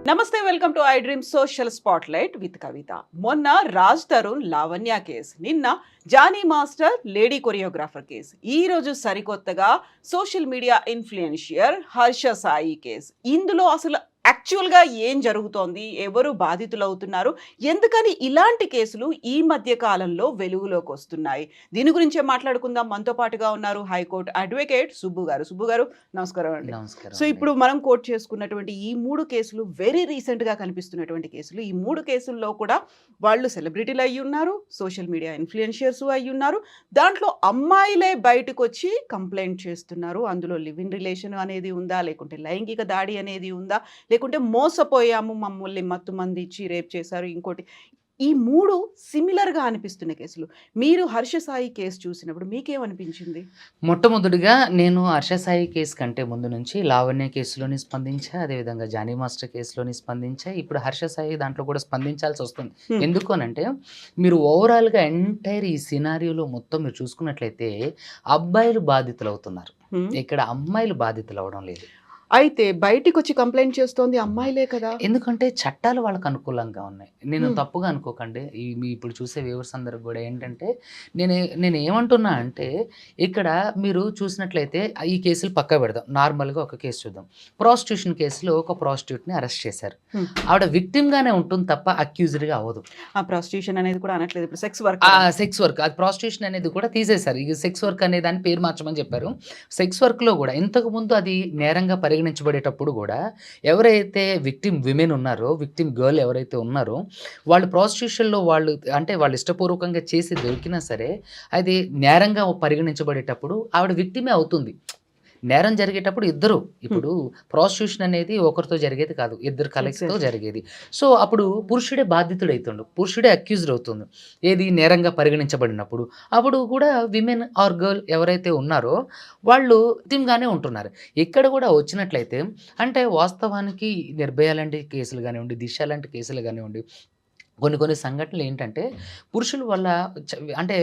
నమస్తే, welcome to I dream social spotlight with Kavitha. మొన్న Raj Tarun Lavanya case, నిన్న Jani master lady choreographer case, ఈ రోజు సరికొత్తగా social media influencer Harsha Sai case. ఇందులో అసలు యాక్చువల్గా ఏం జరుగుతోంది, ఎవరు బాధితులు అవుతున్నారు, ఎందుకని ఇలాంటి కేసులు ఈ మధ్య కాలంలో వెలుగులోకి వస్తున్నాయి, దీని గురించే మాట్లాడుకుందాం. మనతో పాటుగా ఉన్నారు హైకోర్టు అడ్వకేట్ సుబ్బు గారు. సుబ్బు గారు, నమస్కారం అండి. సో ఇప్పుడు మనం కోర్టు చేసుకున్నటువంటి ఈ 3 కేసులు వెరీ రీసెంట్గా కనిపిస్తున్నటువంటి కేసులు. ఈ 3 కేసుల్లో కూడా వాళ్ళు సెలబ్రిటీలు అయ్యి ఉన్నారు, సోషల్ మీడియా ఇన్ఫ్లుయెన్షియర్స్ అయ్యి ఉన్నారు. దాంట్లో అమ్మాయిలే బయటకు వచ్చి కంప్లైంట్ చేస్తున్నారు. అందులో లివ్ ఇన్ రిలేషన్ అనేది ఉందా, లేకుంటే లైంగిక దాడి అనేది ఉందా, లేకుంటే మోసపోయాము, మమ్మల్ని మత్తుమంది ఇచ్చి రేప్ చేశారు, ఇంకోటి. ఈ 3 సిమిలర్గా అనిపిస్తున్న కేసులు. మీరు హర్ష సాయి కేసు చూసినప్పుడు మీకేమనిపించింది? మొట్టమొదటిగా నేను హర్ష సాయి కేసు కంటే ముందు నుంచి లావణ్య కేసులోని స్పందించా, అదేవిధంగా జానీ మాస్టర్ కేసులోని స్పందించా. ఇప్పుడు హర్ష సాయి దాంట్లో కూడా స్పందించాల్సి వస్తుంది. ఎందుకు అనంటే, మీరు ఓవరాల్గా ఎంటైర్ ఈ సినారియోలో మొత్తం మీరు చూసుకున్నట్లయితే అబ్బాయిలు బాధితులు అవుతున్నారు, ఇక్కడ అమ్మాయిలు బాధితులు అవడం లేదు. అయితే బయటికి వచ్చి కంప్లైంట్ చేస్తోంది అమ్మాయిలే కదా. ఎందుకంటే చట్టాలు వాళ్ళకు అనుకూలంగా ఉన్నాయి. నేను తప్పుగా అనుకోకండి, మీ ఇప్పుడు చూసే వ్యూవర్స్ అందరికి కూడా ఏంటంటే, నేను ఏమంటున్నా అంటే, ఇక్కడ మీరు చూసినట్లయితే ఈ కేసులు పక్క పెడదాం. నార్మల్గా ఒక కేసు చూద్దాం. ప్రాస్టిట్యూషన్ కేసులో ఒక ప్రాస్టిట్యూట్ని అరెస్ట్ చేశారు. ఆవిడ విక్టిమ్గానే ఉంటుంది తప్ప అక్యూజ్డ్గా అవ్వదు. ఆ ప్రాస్టిట్యూషన్ అనేది కూడా అనట్లేదు, ఇప్పుడు సెక్స్ వర్క్. అది ప్రాస్టిట్యూషన్ అనేది కూడా తీసేశారు. ఇక సెక్స్ వర్క్ అనే దాన్ని పేరు మార్చమని చెప్పారు. సెక్స్ వర్క్లో కూడా ఇంతకుముందు అది నేరంగా పరిగణించబడేటప్పుడు కూడా ఎవరైతే విక్టిమ్ విమెన్ ఉన్నారో, విక్టిమ్ గర్ల్ ఎవరైతే ఉన్నారో, వాళ్ళు ప్రాస్టిట్యూషన్లో వాళ్ళు ఇష్టపూర్వకంగా చేసి దొరికినా సరే అది నేరంగా పరిగణించబడేటప్పుడు ఆవిడ విక్టిమే అవుతుంది. నేరం జరిగేటప్పుడు ఇద్దరు, ఇప్పుడు ప్రాస్టిట్యూషన్ అనేది ఒకరితో జరిగేది కాదు, ఇద్దరు కలెక్స్తో జరిగేది. సో అప్పుడు పురుషుడే బాధితుడు అవుతుండు, పురుషుడే అక్యూజ్డ్ అవుతుంది ఏది నేరంగా పరిగణించబడినప్పుడు. అప్పుడు కూడా విమెన్ ఆర్ గర్ల్ ఎవరైతే ఉన్నారో వాళ్ళు విక్టిమ్గానే ఉంటున్నారు. ఇక్కడ కూడా వచ్చినట్లయితే అంటే వాస్తవానికి నిర్భయ లాంటి కేసులు కానివ్వండి, దిశ లాంటి కేసులు కానివ్వండి, కొన్ని సంఘటనలు ఏంటంటే పురుషుల వల్ల అంటే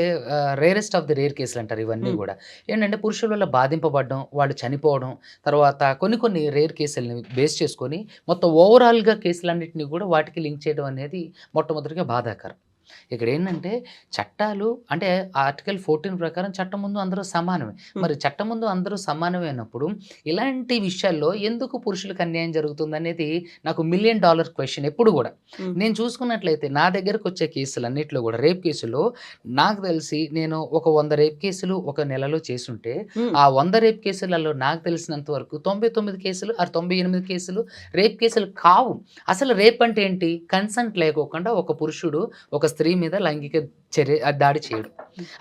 రేరెస్ట్ ఆఫ్ ది రేర్ కేసులు అంటారు ఇవన్నీ కూడా. ఏంటంటే పురుషుల వల్ల బాధింపబడడం, వాళ్ళు చనిపోవడం, తర్వాత కొన్ని రేర్ కేసులని బేస్ చేసుకొని మొత్తం ఓవరాల్గా కేసులన్నింటినీ కూడా వాటికి లింక్ చేయడం అనేది మొట్టమొదటిగా బాధాకరం. ఇక్కడ ఏంటంటే చట్టాలు అంటే ఆర్టికల్ 14 ప్రకారం చట్టం ముందు అందరూ సమానమే. మరి చట్టం ముందు అందరూ సమానమే అయినప్పుడు ఇలాంటి విషయాల్లో ఎందుకు పురుషులకు అన్యాయం జరుగుతుంది అనేది నాకు $1 మిలియన్ క్వశ్చన్ ఎప్పుడు కూడా. నేను చూసుకున్నట్లయితే నా దగ్గరకు వచ్చే కేసులు అన్నింటిలో కూడా రేప్ కేసులో నాకు తెలిసి నేను ఒక 100 రేప్ కేసులు ఒక నెలలో చేసుంటే ఆ 100 రేప్ కేసులలో నాకు తెలిసినంత వరకు 99 కేసులు 98 కేసులు రేప్ కేసులు కావు. అసలు రేప్ అంటే ఏంటి? కన్సెంట్ లేకోకుండా ఒక పురుషుడు ఒక స్త్రీ మీద లైంగిక దాడి చేయడం.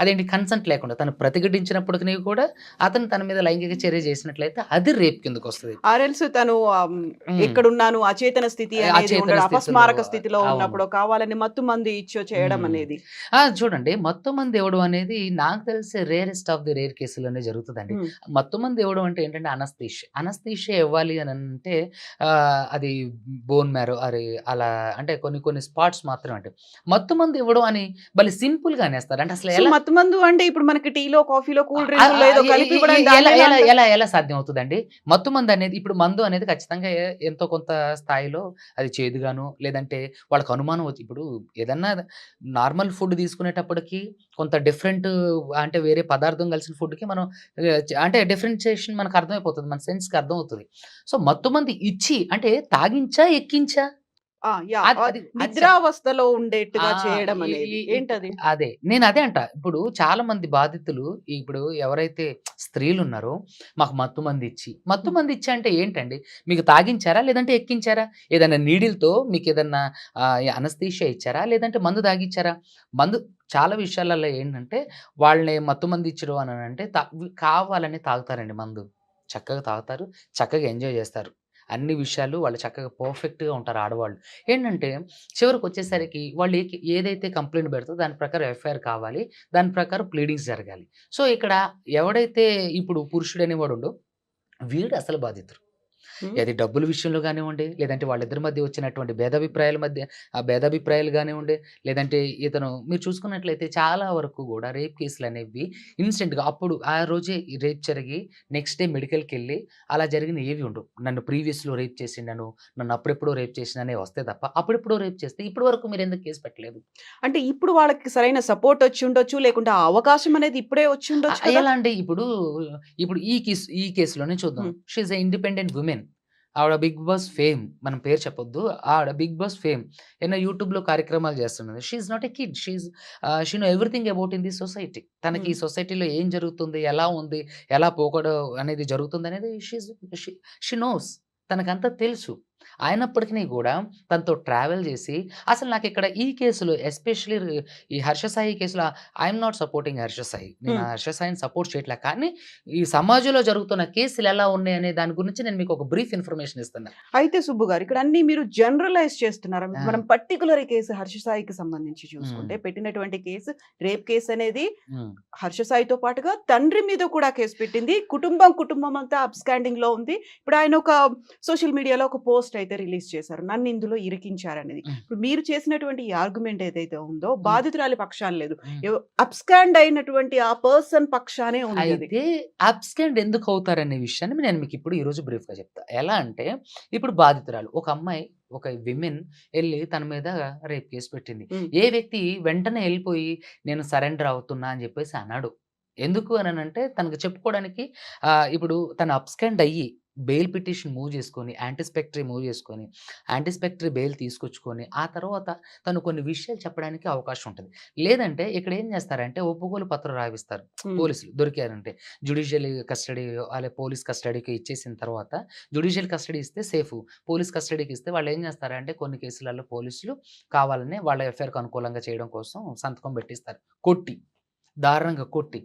అదేంటి? కన్సెంట్ లేకుండా తను ప్రతిఘటించినప్పటికీ కూడా అతను తన మీద లైంగిక చర్య చేసినట్లయితే అది రేప్ కిందకు వస్తుంది. ఆర్ఎల్స్ తను ఎక్కడున్నాను అచేతన స్థితి, అపస్మారక స్థితిలో ఉన్నప్పుడు కావాలని మత్తు మంది ఇచ్చో చేయడం అనేది. చూడండి, మత్తు మంది ఇవ్వడం అనేది నాకు తెలిసి రేరెస్ట్ ఆఫ్ ది రేర్ కేసులోనే జరుగుతుందండి. మత్తు మంది ఇవ్వడం అంటే ఏంటంటే అనస్థీషియా ఇవ్వాలి అని అంటే అది బోన్ మ్యారో అలా అంటే కొన్ని స్పాట్స్ మాత్రమే. అంటే మత్తు మంది ఇవ్వడం అని భలే సింపుల్ గా అనేస్తారు. అంటే అసలు మత్తు మందు అంటే ఇప్పుడు మనకి టీలో కాఫీలో కూల్ డ్రింక్ ఎలా సాధ్యం అవుతుందండి? మత్తు మందు అనేది, ఇప్పుడు మందు అనేది ఖచ్చితంగా ఎంతో కొంత స్థాయిలో అది చేదుగాను, లేదంటే వాళ్ళకి అనుమానం వచ్చి, ఇప్పుడు ఏదన్నా నార్మల్ ఫుడ్ తీసుకునేటప్పటికి కొంత డిఫరెంట్ అంటే వేరే పదార్థం కలిసిన ఫుడ్కి మనం అంటే డిఫరెన్షియేషన్ మనకు అర్థమైపోతుంది, మన సెన్స్కి అర్థం అవుతుంది. సో మత్తు మంది ఇచ్చి అంటే తాగించా ఎక్కించా నిద్రావస్థలో ఉండేట్టుగా చేయడం అనేది ఏంటది? నేను అదే అంట. ఇప్పుడు చాలా మంది బాధితులు, ఇప్పుడు ఎవరైతే స్త్రీలు ఉన్నారో మాకు మత్తు మంది ఇచ్చి అంటే ఏంటండి? మీకు తాగించారా లేదంటే ఎక్కించారా? ఏదైనా నీడిల్తో మీకు ఏదన్నా అనస్థీషియా ఇచ్చారా లేదంటే మందు తాగిచ్చారా? మందు చాలా విషయాలలో ఏంటంటే వాళ్ళని మత్తు మంది ఇచ్చరు అని అంటే కావాలని తాగుతారండి. మందు చక్కగా తాగుతారు, చక్కగా ఎంజాయ్ చేస్తారు, అన్ని విషయాలు వాళ్ళు చక్కగా పర్ఫెక్ట్గా ఉంటారు ఆడవాళ్ళు. ఏంటంటే చివరికి వచ్చేసరికి వాళ్ళు ఏదైతే కంప్లైంట్ పెడతారో దాని ప్రకారం ఎఫ్ఐఆర్ కావాలి, దాని ప్రకారం ప్లీడింగ్స్ జరగాలి. సో ఇక్కడ ఎవడైతే ఇప్పుడు పురుషుడు అనేవాడు ఉండో వీడు అసలు బాధితుడు. అది డబ్బుల విషయంలో కానివ్వండి, లేదంటే వాళ్ళిద్దరి మధ్య వచ్చినటువంటి భేదాభిప్రాయాలు కానివ్వండి, లేదంటే మీరు చూసుకున్నట్లయితే చాలా వరకు కూడా రేప్ కేసులు అనేవి ఇన్స్టెంట్గా అప్పుడు ఆ రోజే రేప్ జరిగి నెక్స్ట్ డే మెడికల్కి వెళ్ళి అలా జరిగిన ఏవి ఉండవు. నన్ను ప్రీవియస్లో రేప్ చేసిండను, నన్ను అప్పుడెప్పుడో రేప్ చేసిననే వస్తే తప్ప, అప్పుడెప్పుడో రేప్ చేస్తే ఇప్పటి వరకు మీరు ఎందుకు కేసు పెట్టలేదు? అంటే ఇప్పుడు వాళ్ళకి సరైన సపోర్ట్ వచ్చి ఉండొచ్చు. లేకుంటే ఆ అవకాశం అనేది ఇప్పుడే వచ్చి ఉండొచ్చు కదా! ఎలా అంటే ఇప్పుడు ఈ కేసులోనే చూద్దాం. హ్మ్. She is a independent women. ఆవిడ 'బిగ్ బాస్' ఫేమ్. మనం పేరు చెప్పొద్దు. ఆవిడ 'బిగ్ బాస్' ఫేమ్. ఎన్నో యూట్యూబ్‌లో కార్యక్రమాలు చేస్తున్నది. She is not a kid. She know everything about in the society. తనకి ఈ హ్మ్. సొసైటీలో ఏం జరుగుతుంది? ఎలా ఉంది? ఎలా పోకడ అనేది జరుగుతుందనేది షీ షీ నోస్. తనకంతా తెలుసు. అయినప్పటికిని గూడా తనతో ట్రావెల్ చేసి అసలు నాకిక్కడ ఈ కేసులో ఎస్పెషల్లీ ఈ 'హర్ష సాయి' కేసులో I'm not supporting 'Harsha Sai.' నేను హ్మ్. 'హర్ష సాయిని' సపోర్ట్ చేయట్లే. కానీ ఈ సమాజంలో జరుగుతున్న కేసులు ఎలా ఉన్నాయనే దాని గురించి నేను మీకు ఒక బ్రీఫ్ ఇన్ఫర్మేషన్ ఇస్తున్నా. అయితే సుబ్బు గారు ఇక్కడ అన్నీ మీరు జనరలైజ్ చేస్తున్నారా? ఆ! మనం పర్టిక్యులర్ ఈ కేసు హర్ష సాయికి సంబంధించి చూసుకుంటే హ్మ్. పెట్టినటువంటి కేసు రేప్ కేసు అనేది హ్మ్. హర్ష సాయితో పాటుగా తండ్రి మీద కూడా కేసు పెట్టింది. కుటుంబం అంతా అబ్‌స్కాండింగ్‌లో ఉంది. ఇప్పుడు ఆయన ఒక సోషల్ మీడియాలో ఒక పోస్ట్ అయితే రిలీజ్ చేశారు. నన్ను ఇందులో ఇరికించారనేది. హ్మ్. ఇప్పుడు మీరు చేసినటువంటి ఈ ఆర్గ్యుమెంట్ ఏదైతే ఉందో హ్మ్. బాధితురాలి పక్షాన లేదు. హ్మ్. అబ్‌స్కాండ్ అయినటువంటి ఆ పర్సన్ పక్షానే ఉంది అది. అయితే అబ్స్కాండ్ ఎందుకవుతారనే విషయాన్ని నేను మీకిప్పుడు ఈరోజు బ్రీఫ్‌గా చెప్తా. ఎలా అంటే ఇప్పుడు బాధితురాలు ఒక అమ్మాయి, ఒక విమెన్ ఎళ్లి తన మీద రేప్ కేస్ పెట్టింది. హ్మ్. ఏ వ్యక్తి వెంటనే ఎళ్ళిపోయి నేను సరెండర్ అవుతున్నా అని జెప్పేసి అనడు. ఎందుకు అననంటే తనకు చెప్పుకోవడానికి ఇప్పుడు తను అబ్స్కాండ్ అయ్యి బెయిల్ పిటిషన్ మూవ్ చేసుకొని, యాంటిస్పెక్టరీ బెయిల్ తీసుకొచ్చుకొని, ఆ తర్వాత తను కొన్ని విషయాలు చెప్పడానికి అవకాశం ఉంటది. లేదంటే ఇక్కడ ఏం చేస్తారంటే ఒప్పుకోలు పత్రం రాపిస్తారు. హ్మ్. పోలీసులు దొరికారంటే. జ్యుడిషియల్ కస్టడీ పోలీస్ కస్టడీకి ఇచ్చేసిన తర్వాత జ్యుడిషియల్ కస్టడీ ఇస్తే సేఫు. పోలీస్ కస్టడీకి ఇస్తే వాళ్ళేం చేస్తారంటే కొన్ని కేసులలో పోలీసులు కావాలనే వాళ్ళ ఎఫ్ఐఆర్‌కి అనుకూలంగా చేయడం కోసం సంతకం పెట్టిస్తారు. కొట్టి. దారుణంగా కొట్టి.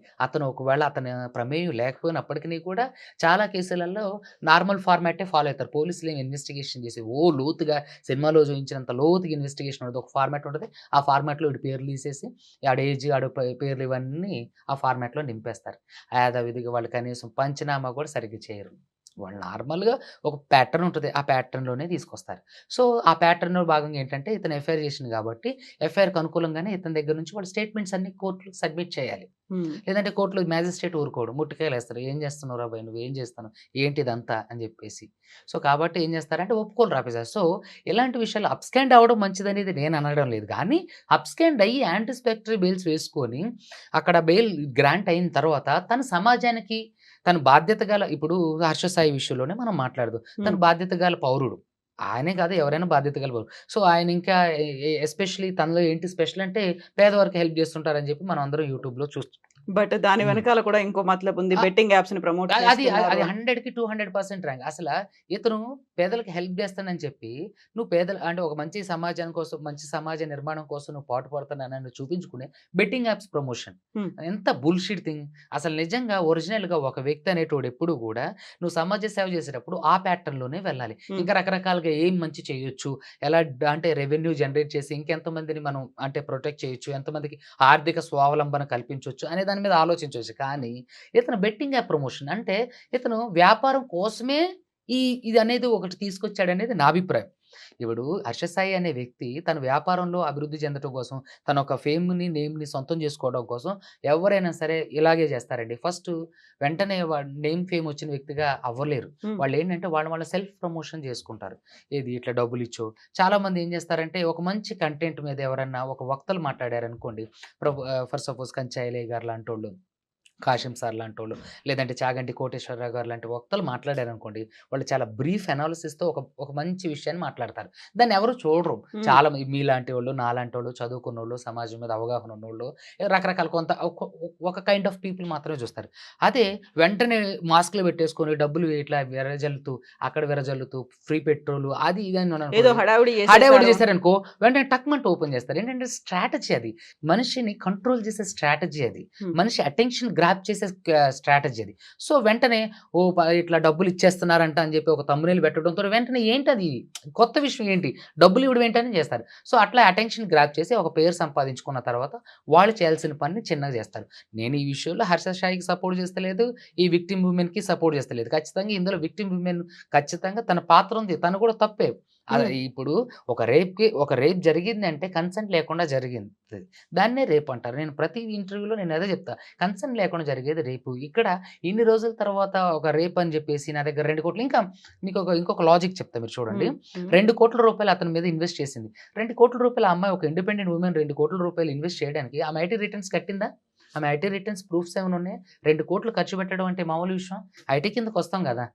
ఒకవేళ అతని ప్రమేయం లేకపోయినప్పటికిని కూడా చాలా కేసులలో నార్మల్ ఫార్మాటే ఫాలో అయితారు. పోలీసులేమి ఇన్వెస్టిగేషన్ చేసి లోతుగా సినిమాలో చూయించినంత లోతుగా ఇన్వెస్టిగేషన్ ఉండదు. ఒక ఫార్మాట్ ఉంటది. ఆ ఫార్మాట్‌లో ఈడి పేర్లు తీసేసి ఆడి ఏజ్, ఆడి పేర్లు ఇవన్నీ ఆ ఫార్మాట్‌లో నింపేస్తారు. యథావిధిగా వాళ్ళు కనీసం పంచనామా కూడా సరిగ్గా చేయరు. వాళ్ళు నార్మల్‌గా ఒక ప్యాటర్న్ ఉంటది. ఆ ప్యాటర్న్‌లోనే తీసుకొస్తారు. సో, ఆ ప్యాటర్న్‌లో భాగంగా ఏంటంటే ఇతను ఎఫ్ఐఆర్ చేసిండు కాబట్టి ఎఫ్ఐఆర్‌కి అనుకూలంగానే ఇతని దగ్గర నుంచి వాళ్ళు స్టేట్మెంట్స్ అన్నీ కోర్ట్‌లో సబ్మిట్ చేయాలి. హ్మ్. లేదంటే కోర్ట్‌లో మ్యాజిస్ట్రేట్ ఊరుకోడు. ముట్టికాయలేస్తారు. "ఏం చేస్తున్నావురా బాయ్! నువ్వేం చేస్తున్నావు? ఏంటిదంతా?" అని జెప్పేసి. సో, కాబట్టి ఏం చేస్తారంటే ఒప్పుకోలు రాపేసారు. సో, ఇలాంటి విషయాల్లో అబ్స్కాండ్ అవ్వడం మంచిదనేది నేను అనడం లేదు. కానీ అబ్స్కాండ్ అయ్యి యాంటిసిపేటరీ బెయిల్స్ వేసుకొని అక్కడ బెయిల్ గ్రాంట్ అయిన తర్వాత తను సమాజానికి తను బాధ్యత గల ఇప్పుడు 'హర్ష సాయి' విషయంలోనే మనం మాట్లాడదాం. తను హ్మ్. బాధ్యత గల పౌరుడు. ఆయనే కాదు ఎవరైనా బాధ్యత గల పౌరుడు. సో, ఆయన ఇంకా ఎస్పెషల్లీ తనలో ఏంటి స్పెషల్ అంటే పేదవారికి హెల్ప్ చేస్తుంటారని చెప్పి మనం అందరం యూట్యూబ్‌లో బట్ దాని హ్మ్. వెనకాల కూడా ఇంకో మతలబ్ ఉంది. ఆ! బెట్టింగ్ యాప్స్‌ని ప్రమోట్ అది అది చేస్తున్నారు అది అని. 100కి 200% ర్యాంక్. ఇతను పేదలకి హెల్ప్ చేస్తానని చెప్పి, నువ్వు అంటే ఒక మంచి సమాజం కోసం, మంచి సమాజ నిర్మాణం కోసం నువ్వు పాటుపడుతున్నానని చూపించుకునే బెట్టింగ్ యాప్స్ ప్రమోషన్. హ్మ్. ఎంత బుల్‌షిట్ థింగ్. అసలు నిజంగా ఒరిజినల్‌గా ఒక వ్యక్తి అనేటోడు ఎప్పుడు గూడా నువ్వు సమాజ సేవ చేసేటప్పుడు ఆ ప్యాటర్న్‌లోనే వెళ్ళాలి. హ్మ్. ఇంకా రకరకాలుగా ఏం మంచి చేయొచ్చు, ఎలా అంటే రెవెన్యూ జనరేట్ చేసి ఇంకెంతమందిని మనం అంటే ప్రొటెక్ట్ చేయొచ్చు, ఎంతమందికి ఆర్థిక స్వావలంబన కల్పించొచ్చు అనే దాని మీద ఆలోచించొచ్చు. కానీ ఇతను బెట్టింగ్ యాప్ ప్రమోషన్. అంటే ఇతను వ్యాపారం కోసమే ఇదనేది ఒకటి తీసుకొచ్చాడనేది నా అభిప్రాయం. ఇప్పుడు 'హర్ష సాయి' అనే వ్యక్తి తన వ్యాపారంలో అభివృద్ధి చెందటం కోసం, తన ఒక ఫేమ్‌ని, నేమ్‌ని సొంతం చేసుకోవడం కోసం ఎవరైనా సరే ఇలాగే చేస్తారండి. వెంటనే నేమ్, ఫేమ్ వచ్చిన వ్యక్తిగా అవ్వలేరు. హ్మ్. వాళ్ళేంటంటే వాళ్ళ సెల్ఫ్ ప్రమోషన్ చేసుకుంటారు. ఏది ఇట్లా డబ్బులిచ్చో చాలామంది ఏం చేస్తారంటే ఒక మంచి కంటెంట్ మీద ఎవరన్నా ఒక వక్తలు మాట్లాడారనుకోండి. ఫర్ సపోజ్ కంచాయిలయ్య గారు లాంటోళ్ళు, కాశీం సార్ లాంటోళ్ళు, లేదంటే చాగంటి కోటేశ్వరరావు గారు లాంటి వక్తలు మాట్లాడారనుకోండి, వాళ్ళు చాలా బ్రీఫ్ అనాలిసిస్‌తో ఒక ఒక మంచి విషయాన్ని మాట్లాడతారు. దాన్ని ఎవరు చూడరు. హ్మ్. చాలా మీలాంటోళ్ళు, నాలాంటోళ్ళు, చదువుకున్నోళ్ళు, సమాజం మీద అవగాహన ఉన్నోళ్ళు, రకరకాల ఒక కైండ్ ఆఫ్ పీపుల్ మాత్రమే చూస్తారు. అదే వెంటనే మాస్క్‌లు పెట్టేసుకొని డబ్బులు ఇట్లా వెదజల్లుతూ ఫ్రీ పెట్రోలు అది ఇది అని ఏదో అనుకోండి. హడావిడి హడావిడి చేసేసారు. చేశారనుకో వెంటనే టక్‌మంటూ ఓపెన్ చేస్తారు. ఏంటంటే స్ట్రాటజీ అది. మనిషిని కంట్రోల్ చేసే స్ట్రాటజీ అది. హ్మ్. మనిషి అటెన్షన్ గ్రాప్ చేసే స్ట్రాటజీ అది. సో, వెంటనే ఇట్లా డబ్బులు ఇచ్చేస్తున్నారంట అని చెప్పి ఒక థంబ్‌నెయిల్ పెట్టడంతో వెంటనే ఏంటది? కొత్త విషయం ఏంటి? డబ్బులు ఇవ్వడం ఏంటని చేస్తారు. సో, అట్లా అటెన్షన్ గ్రాప్ చేసి ఒక పేరు సంపాదించుకున్న తర్వాత వాళ్ళు చేయాల్సిన పనిని చిన్నగా చేస్తారు. నేను ఈ విషయంలో హర్ష సాయికి సపోర్ట్ చేస్తలేదు. ఈ విక్టిమ్ వుమెన్‌కి సపోర్ట్ చేస్తలేదు. ఖచ్చితంగా ఇందులో విక్టిమ్ వుమెన్ ఖచ్చితంగా తన పాత్ర ఉంది. తను కూడా తప్పే. హ్మ్. ఇప్పుడు ఒక రేప్ జరిగిందంటే కన్సెంట్ లేకుండా జరిగింది. దాన్నే రేప్ అంటారు. నేను ప్రతి ఇంటర్వ్యూలో నేను అదే చెప్తా. కన్సెంట్ లేకుండా జరిగేది రేపు. ఇక్కడ ఇన్ని రోజుల తర్వాత ఒక రేప్ అని చెప్పేసి నా దగ్గర 2,00,00,000 ఇంకా ఇంకొక లాజిక్ చెప్తా మీరు చూడండి. హ్మ్. హ్మ్. రూ. 2,00,00,000 అతని మీద ఇన్వెస్ట్ చేసింది. రూ. 2,00,00,000 ఆ అమ్మాయి ఒక ఇండిపెండెంట్ వుమెన్ రూ. 2,00,00,000 ఇన్వెస్ట్ చేయడానికి ఆమె ఐటీ రిటర్న్స్ కట్టిందా? ఆమె ఐటీ రిటర్న్స్ ప్రూఫ్స్ ఏమైనా ఉన్నాయా? 2,00,00,000 ఖర్చు పెట్టడం అంటే మామూలు విషయం. ఐటీ కిందకొస్తాం గదా!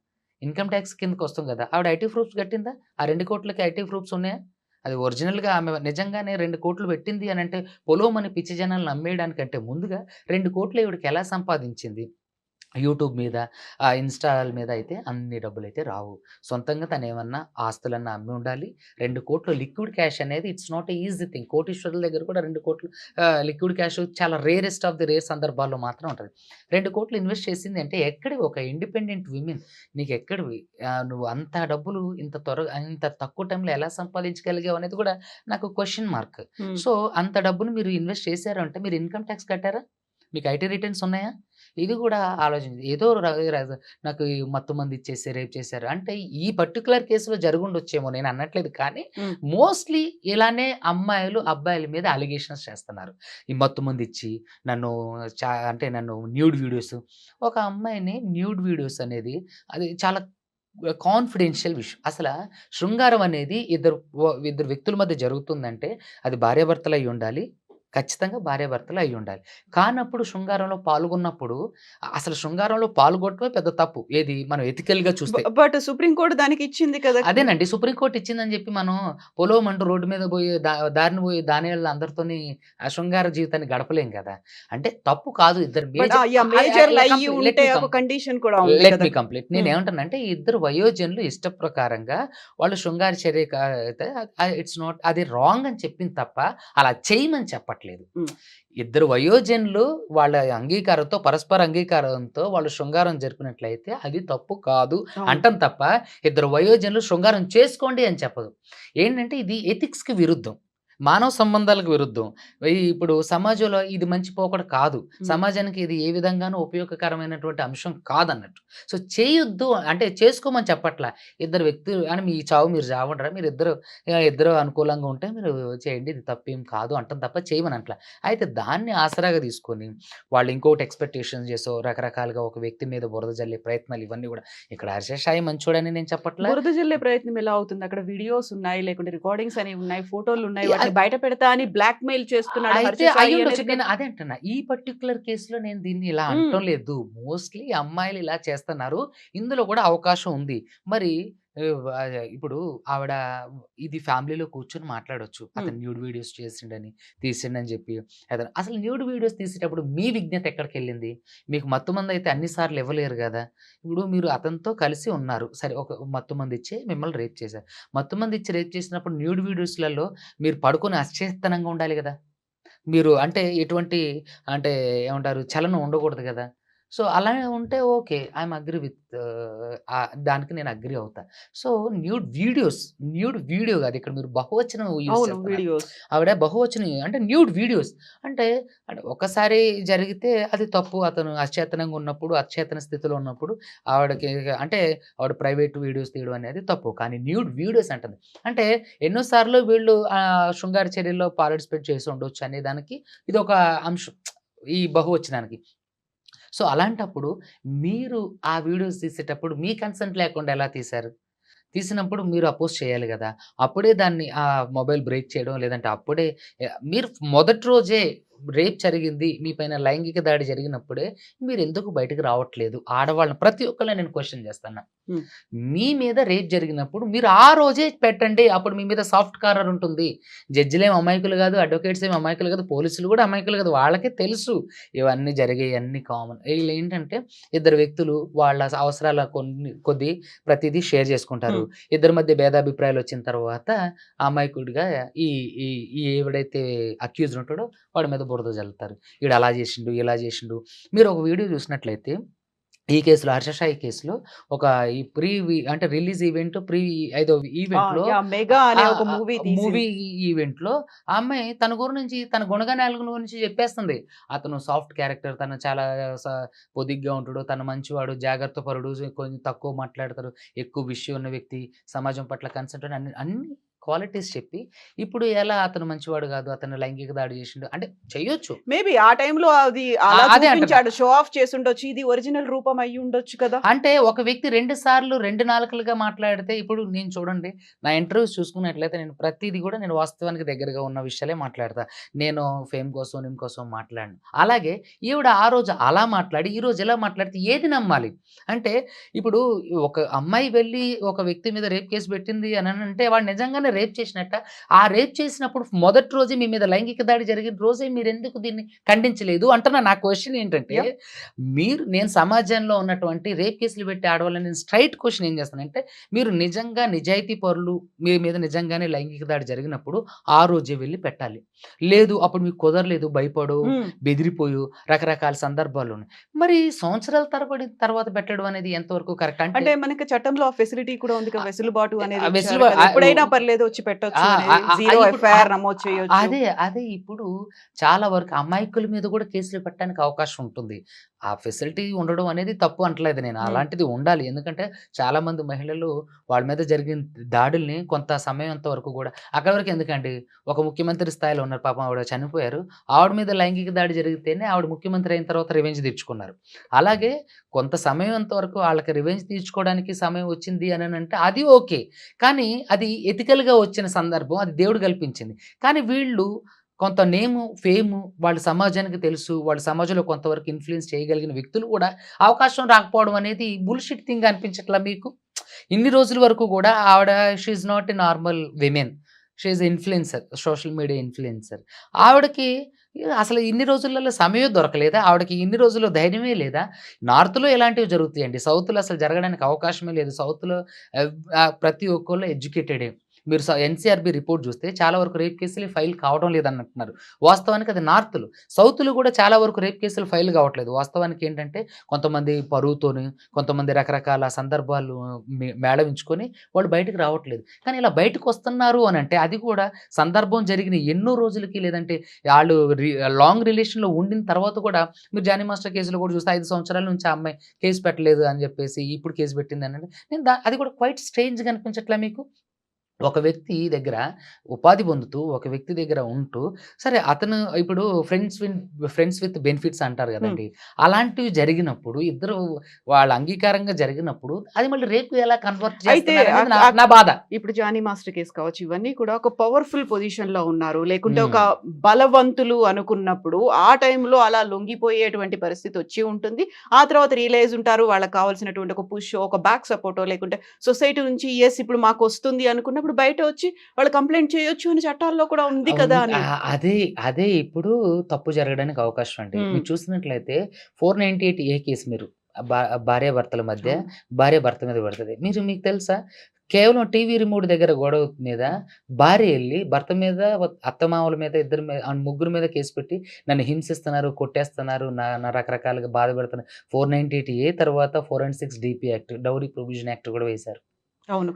ఇన్‌కమ్ టాక్స్ కిందకొస్తాం గదా! ఆవిడ ఐటీ ప్రూఫ్స్ కట్టిందా? ఆ 2,00,00,000కి ఐటీ ప్రూఫ్స్ ఉన్నాయా? అది ఒరిజినల్‌గా ఆమె నిజంగానే 2,00,00,000 పెట్టింది అనంటే పొలోమని పిచ్చి జనాలను నమ్మేయడానికంటే ముందుగా 2,00,00,000 ఈవిడకి ఎలా సంపాదించింది? యూట్యూబ్ మీద, ఇన్‌స్టాల్ మీద అయితే అన్ని డబ్బులైతే రావు. సొంతంగా తనేమన్నా ఆస్తులన్నా అమ్మి ఉండాలి. 2,00,00,000 లిక్విడ్ క్యాష్ అనేది it's not a easy thing. కోటీశ్వరుల దగ్గర కూడా 2,00,00,000 లిక్విడ్ క్యాష్ చాలా రేరెస్ట్ ఆఫ్ ది రేర్ సందర్భాల్లో మాత్రం ఉంటది. 2,00,00,000 ఇన్వెస్ట్ చేసింది అంటే ఎక్కడివి ఒక ఇండిపెండెంట్ విమెన్ నీకెక్కడివి? నువ్వు అంత డబ్బులు ఇంత తక్కువ టైంలో ఎలా సంపాదించగలిగావు అనేది కూడా నాకు క్వెషన్ మార్క్. హ్మ్. సో, అంత డబ్బును మీరు ఇన్వెస్ట్ చేశారు అంటే మీరు ఇన్‌కమ్ టాక్స్ కట్టారా? మీకు ఐటీ రిటర్న్స్ ఉన్నాయా? ఇది గూడా ఆలోచించి ఏదో నాకు ఈ మత్తుమందు ఇచ్చేసి రేప్ చేశారు. అంటే ఈ పర్టిక్యులర్ కేస్‌లో జరిగుండొచ్చేమో నేను అనట్లేదు కానీ, హ్మ్. మోస్ట్‌లీ ఇలానే అమ్మాయిలు, అబ్బాయిల మీద అలిగేషన్స్ చేస్తున్నారు. ఈ మత్తుమందిచ్చి నన్ను అంటే నన్ను న్యూడ్ వీడియోస్ ఒక అమ్మాయిని న్యూడ్ వీడియోస్ అనేది అది చాలా కాన్ఫిడెన్షియల్ విషయం. శృంగారం అనేది ఇద్దరు వ్యక్తుల మధ్య జరుగుతుందంటే అది భార్యాభర్తలు అయ్యుండాలి. ఖచ్చితంగా భార్యాభర్తలు అయ్యుండాలి. కానప్పుడు శృంగారంలో పాల్గొన్నప్పుడు అసలు శృంగారంలో పాల్గొనటమే పెద్ద తప్పు. ఏది మనం ఎథికల్‌గా చూస్తే. బట్ సుప్రీం కోర్ట్ దానికి ఇచ్చింది కదా! అదేనండి. సుప్రీం కోర్ట్ ఇచ్చిందని జెప్పి మనం పొలోమంటూ రోడ్డు మీద బోయి దారిన బోయి దానియేళ్ళ అందరితోని శృంగార జీవితాన్ని గడపలేం గదా! అంటే తప్పు కాదు ఇద్దరు బట్ మేజర్ యాహ్! మేజర్‌లు అయ్యి లెట్ ఉంటే మీ ఒక కండిషన్ కూడా ఉంది లెట్ కదా! మీ కంప్లీట్. హ్మ్. నేనేమంటానంటే ఇద్దరు వయోజనులు ఇష్ట ప్రకారంగా వాళ్ళు శృంగార చర్య అయితే ఇట్స్ నాట్ అది రాంగ్ అని చెప్పింది తప్ప అలా చేయమని చెప్పట్లేదు. హ్మ్. ఇద్దరు వయోజనులు వాళ్ళ అంగీకారంతో పరస్పర అంగీకారంతో వాళ్ళు శృంగారం జరిపినట్లయితే అది తప్పు కాదు అవును. అంటాం తప్ప ఇద్దరు వయోజనులు శృంగారం చేసుకోండి అని చెప్పదు. ఏంటంటే ఇది ఎథిక్స్‌కి విరుద్ధం. మానవ సంబంధాలకు విరుద్ధం. ఇప్పుడు సమాజంలో ఇది మంచి పోకడ కాదు. హ్మ్. సమాజానికి ఇది ఏ విధంగానూ ఉపయోగకరమైనటువంటి అంశం కాదన్నట్టు. సో, చేయొద్దు అంటే చేసుకోమని చెప్పట్లా. ఇద్దరు వ్యక్తులు అని మీ చావు మీరు చావండ్రా ఇద్దరు అనుకూలంగా ఉంటే మీరు చేయండి. ఇది తప్పేం కాదు అంటాం తప్ప చేయమని అనట్లా. అయితే దాన్ని ఆసరాగా తీసుకొని వాళ్ళు ఇంకోటి ఎక్స్‌పెక్టేషన్స్ చేసో రకరకాలుగా ఒక వ్యక్తి మీద బురద జల్లే ప్రయత్నాలు ఇవన్నీ గూడా ఇక్కడ 'హర్ష సాయి' మంచోడని నేను చెప్పట్లా. బురద జల్లే ప్రయత్నం ఎలా అవుతుంది? అక్కడ వీడియోస్ ఉన్నాయి, లేకుంటే రికార్డింగ్స్ అనేవి ఉన్నాయి, ఫోటోలున్నాయి. ఈ వాటిని బయట పెడతా అని బ్లాక్‌మెయిల్ చేస్తున్నాడు అయితే 'హర్ష సాయి' అయ్యుండొచ్చు. అనేది నేను కదా! అదే అంటున్నా. ఈ పర్టిక్యులర్ కేస్‌లో నేను దీన్ని ఇలా హ్మ్. అనటం లేదు. మోస్ట్‌లీ అమ్మాయిలు ఇలా చేస్తున్నారు. ఇందులో కూడా అవకాశం ఉంది. మరి ఇప్పుడు ఆవిడ ఇది ఫ్యామిలీలో కూర్చొని మాట్లాడొచ్చు. హ్మ్. అతను న్యూడ్ వీడియోస్ తీసిండని చెప్పి. అసలు న్యూడ్ వీడియోస్ తీసేటప్పుడు మీ విజ్ఞత ఎక్కడికెళ్ళింది? మీకు మత్తుమందయితే అన్ని సార్లు ఇవ్వలేరు గదా! ఇప్పుడు మీరు అతనితో కలిసి ఉన్నారు. సరే ఒక మత్తుమందిచ్చి మిమ్మల్ని రేప్ చేశారు. మత్తుమందిచ్చి రేప్ చేసినప్పుడు న్యూడ్ వీడియోస్‌లలో మీరు పడుకొని అచేతనంగా ఉండాలి గదా! మీరు అంటే ఎటువంటి అంటే ఏమంటారు చలనం ఉండకూడదు గదా! సో, అలా ఉంటే ఓకే. ఐయామ్ అగ్రీ విత్ దానికి నేను అగ్రీ అవుతా. సో, న్యూడ్ వీడియో గాదు. ఇక్కడ మీరు బహువచనం యూజ్ అవును. చేస్తున్నారు. వీడియోస్. ఆవిడ బహువచనం అంటే న్యూడ్ వీడియోస్ అంటే, ఒకసారి జరిగితే అది తప్పు. అతను అచేతనంగా ఉన్నప్పుడు, అచేతన స్థితిలో ఉన్నప్పుడు ఆవిడకి అంటే ఆవిడ ప్రైవేట్ వీడియోస్ తీయడం అనేది తప్పు. కానీ న్యూడ్ వీడియోస్ అంటుంది. అంటే ఎన్నో సార్లు వీళ్ళు శృంగార చర్యల్లో పార్టిసిపేట్ చేసి ఉండొచ్చు అనే దానికి ఇదొక అంశం. ఈ బహువచనానికి. సో, అలాంటప్పుడు మీరు ఆ వీడియోస్ తీసేటప్పుడు మీ కన్సెంట్ లేకుండా ఎలా తీశారు? తీసినప్పుడు మీరు అపోజ్ చేయాలి గదా! అప్పుడే దాన్ని మొబైల్ బ్రేక్ చేయడం లేదంటే అప్పుడే మీరు మొదటి రోజే రేప్ జరిగింది. మీ పైన లైంగిక దాడి జరిగినప్పుడే మీరెందుకు బయటకి రావట్లేదు? ఆడవాళ్ళని ప్రతి ఒక్కళ్ళని నేను క్వెషన్ చేస్తన్నా. హ్మ్. మీ మీద రేప్ జరిగినప్పుడు మీరు ఆ రోజే పెట్టండి. అప్పుడు మీ మీద సాఫ్ట్ కార్నర్ ఉంటుంది. జడ్జిలేమి అమాయకులు గాదు. అడ్వొకేట్స్ ఏమి అమాయకులు గాదు. పోలీసులు గూడా అమాయకులు గాదు. వాళ్ళకే తెలుసు ఇవన్నీ జరిగేయన్నీ కామన్. ఈళ్ళేంటంటే ఇద్దరు వ్యక్తులు వాళ్ళ అవసరాల కొద్దీ ప్రతీదీ షేర్ చేసుకుంటారు. హ్మ్. ఇద్దరి మధ్య భేదాభిప్రాయాలొచ్చిన తర్వాత అమాయకుడిగా ఈ ఈ ఈ ఎవడైతే అక్యూజ్డ్ ఉంటాడో వాడి మీద బురద జల్లుతారు. ఈడు అలా చేసిండు, ఇలా చేసిండు. మీరు ఒక వీడియో చూసినట్లయితే ఈ కేసులో 'హర్ష సాయి' కేసులో ఒక ఈ అంటే రిలీజ్ ఈవెంట్ ఏదో ఈవెంట్‌లో యాహ్! 'మెగా' అనే ఆహ్, ఒక ఆహ్, మూవీ తీసింది. మూవీ ఈవెంట్‌లో ఆ అమ్మాయి తన గురించి తన గుణగణాల గురించి చెప్పేస్తుంది. అతను సాఫ్ట్ క్యారెక్టర్, తను చాలా స పొదిగ్గా ఉంటాడు, తను మంచివాడు, జాగ్రత్త పరుడు, కొంచెం తక్కువ మాట్లాడతారు, ఎక్కువ విషయం ఉన్న వ్యక్తి, సమాజం పట్ల కన్సర్న్ అన్ని క్వాలిటీస్ చెప్పి, ఇప్పుడు ఎలా అతను మంచివాడు కాదు, అతను లైంగిక దాడి చేసిండు అంటే చేయొచ్చు. మేబీ ఆ టైంలో అది అలా అదే అంటున్నా. చూపించాడు. షో ఆఫ్ చేసుండొచ్చు. ఇది ఒరిజినల్ రూపం అయ్యుండొచ్చు కదా! అంటే ఒక వ్యక్తి 2 సార్లు 2 నాలుకలుగా మాట్లాడితే ఇప్పుడు నేను చూడండి, నా ఇంటర్వ్యూస్ చూసుకున్నట్లయితే నేను ప్రతీది కూడా నేను వాస్తవానికి దగ్గరగా ఉన్న విషయాలే మాట్లాడతా. నేను ఫేమ్ కోసం, నేమ్ కోసం మాట్లాడను. అలాగే ఈవిడ ఆ రోజు అలా మాట్లాడి, ఈ రోజు ఇలా మాట్లాడితే ఏది నమ్మాలి? అంటే ఇప్పుడు ఒక అమ్మాయి వెళ్లి ఒక వ్యక్తి మీద రేప్ కేస్ పెట్టింది అనంటే వాడు నిజంగానే రేప్ చేసినట్టా? ఆ రేప్ చేసినప్పుడు మొదటి రోజే మీ మీద లైంగిక దాడి జరిగిన రోజే మీరెందుకు దీన్ని ఖండించలేదు అంటున్నా. నా క్వెషన్ ఏంటంటే, యాహ్! నేను సమాజంలో ఉన్నటువంటి రేప్ కేసులు పెట్టే ఆడవాళ్ళని నేను స్ట్రెయిట్ క్వెషన్ ఏం చేస్తానంటే, మీరు నిజంగా నిజాయితీ పరులు, మీ మీద నిజంగానే లైంగిక దాడి జరిగినప్పుడు ఆ రోజే వెళ్లి పెట్టాలి. లేదు అప్పుడు మీకు కుదరలేదు, భయపడో, హ్మ్. బెదిరిపోయో రకరకాల సందర్భాలున్నాయి. మరి సంవత్సరాల తరబడి తర్వాత పెట్టడం అనేది ఎంతవరకు కరెక్ట్? అంటే అంటే మనకి చట్టంలో ఆ ఫెసిలిటీ కూడా ఉంది కదా! ఆహ్, వెసులుబాటు అనేది ఆ ఇచ్చారు వెసులుబా కదా! ఎప్పుడైనా పర్లేదు వచ్చి పెట్టొచ్చు ఆ! అనేది. జీరో ఇప్పుడు ఎఫ్ఐఆర్ నమోదు చేయొచ్చు. అదే ఇప్పుడు చాలా వరకు అమాయకుల మీద కూడా కేసులు పెట్టడానికి అవకాశం ఉంటుంది. ఆ ఫెసిలిటీ ఉండడం అనేది తప్పు అంటలేదు నేను. హ్మ్. అలాంటిది ఉండాలి. ఎందుకంటే చాలామంది మహిళలు వాళ్ళ మీద జరిగిన దాడుల్ని కొంత సమయంత వరకు కూడా అక్కడి వరకు ఎందుకండి, ఒక ముఖ్యమంత్రి స్థాయిలో ఉన్నారు. పాపం ఆవిడ చనిపోయారు. ఆవిడ మీద లైంగిక దాడి జరిగితేనే ఆవిడ ముఖ్యమంత్రి అయిన తర్వాత రివెంజ్ తీర్చుకున్నారు. అలాగే కొంత సమయంత వరకు ఆళ్ళకి రివెంజ్ తీర్చుకోవడానికి సమయం వచ్చింది అననంటే అది ఓకే. కానీ అది ఎథికల్‌గా వచ్చిన సందర్భం. అది దేవుడు కల్పించింది. కానీ వీళ్ళు కొంత నేము, ఫేము వాళ్ళు సమాజానికి తెలుసు. వాళ్ళు సమాజంలో కొంతవరకు ఇన్‌ఫ్లూయెన్స్ చేయగలిగిన వ్యక్తులు కూడా అవకాశం రాకపోవడం అనేది బుల్‌షిట్ థింగ్ అనిపించట్లా మీకు? ఇన్ని రోజుల వరకు కూడా ఆవిడ she is not a normal women. She is influencer. Social media influencer. ఆవిడకి అసలు ఇన్ని రోజులలో సమయం దొరకలేదా? ఆవిడకి ఇన్ని రోజుల్లో ధైర్యమే లేదా? నార్త్‌లో ఇలాంటివి జరుగుతాయండి. సౌత్‌లో అసలు జరగడానికి అవకాశమే లేదు. సౌత్‌లో ప్రతి ఒక్కళ్ళు ఎడ్యుకేటెడే. మీరు ఎన్‌సీఆర్‌బీ రిపోర్ట్ చూస్తే చాలా వరకు రేప్ కేసులు ఫైల్ కావడం లేదనంటున్నారు. వాస్తవానికి అది నార్త్‌లో. సౌత్‌లో కూడా చాలా వరకు రేప్ కేసులు ఫైల్ కావట్లేదు. వాస్తవానికి ఏంటంటే కొంతమంది పరువుతోని, కొంతమంది రకరకాల సందర్భాలు మేళవించుకొని వాళ్ళు బయటకి రావట్లేదు. కానీ ఇలా బయటకొస్తున్నారు అనంటే అది కూడా సందర్భం జరిగిన ఎన్నో రోజులకి లేదంటే ఆళ్ళు లాంగ్ రిలేషన్‌లో ఉండిన తర్వాత కూడా మీరు 'జానీ మాస్టర్' కేసులో కూడా చూస్తే 5 సంవత్సరాల నుంచి ఆ అమ్మాయి కేస్ పెట్టలేదు అని చెప్పేసి ఇప్పుడు కేస్ పెట్టిందనంటే నేను అది కూడా క్వైట్ స్ట్రేంజ్‌గా అనిపించట్లా మీకు? ఒక వ్యక్తి దగ్గర ఉపాధి పొందుతూ, ఒక వ్యక్తి దగ్గర ఉంటూ, సరే అతను ఇప్పుడు ఫ్రెండ్స్ విత్ బెనిఫిట్స్ అంటారు హ్మ్. గదండీ! అలాంటివి జరిగినప్పుడు ఇద్దరు వాళ్ళ అంగీకారంగా జరిగినప్పుడు అది మళ్ళీ రేప్‌కి ఎలా కన్వర్ట్ అయితే చేస్తున్నారనేది అక్ నా అక్ నా బాధ. ఇప్పుడు 'జానీ మాస్టర్' కేస్ కావచ్చు. ఇవన్నీ కూడా ఒక పవర్‌ఫుల్ పొజిషన్‌లో ఉన్నారు. లేకుంటే హ్మ్. ఒక బలవంతులు అనుకున్నప్పుడు ఆ టైంలో అలా లొంగిపోయేటువంటి పరిస్థితి వచ్చి ఉంటుంది. ఆ తర్వాత రియలైజ్ ఉంటారు. వాళ్ళకి కావాల్సినటువంటి ఒక పుషో, ఒక బ్యాక్ సపోర్టో లేకుంటే సొసైటీ నుంచి యెస్ ఇప్పుడు మాకొస్తుంది అనుకున్నప్పుడు బయట వచ్చి వాళ్ళు కంప్లెయింట్ చేయొచ్చు అని చట్టాల్లో కూడా ఉంది కదా! అని. అదే ఇప్పుడు తప్పు జరగడానికి అవకాశం అండి. హ్మ్. మీరు చూసినట్లయితే 498 ఏ కేసు మీరు భా భార్యాభర్తల మధ్య అవును. భార్య భర్త మీద పడతది. మీకు తెలుసా? కేవలం టీవీ రిమోట్ దగ్గర గొడవ మీద భార్య ఎళ్లి భర్త మీద, అత్తమామల మీద ఇద్దరి మీద ముగ్గురు మీద కేస్ పెట్టి నన్ను హింసిస్తున్నారు, కొట్టేస్తున్నారు, నా నా రకరకాలుగా బాధ పెడుతున్నారు. 498 ఏ తర్వాత 406 DP act dowry provision act కూడా వేశారు. అవును.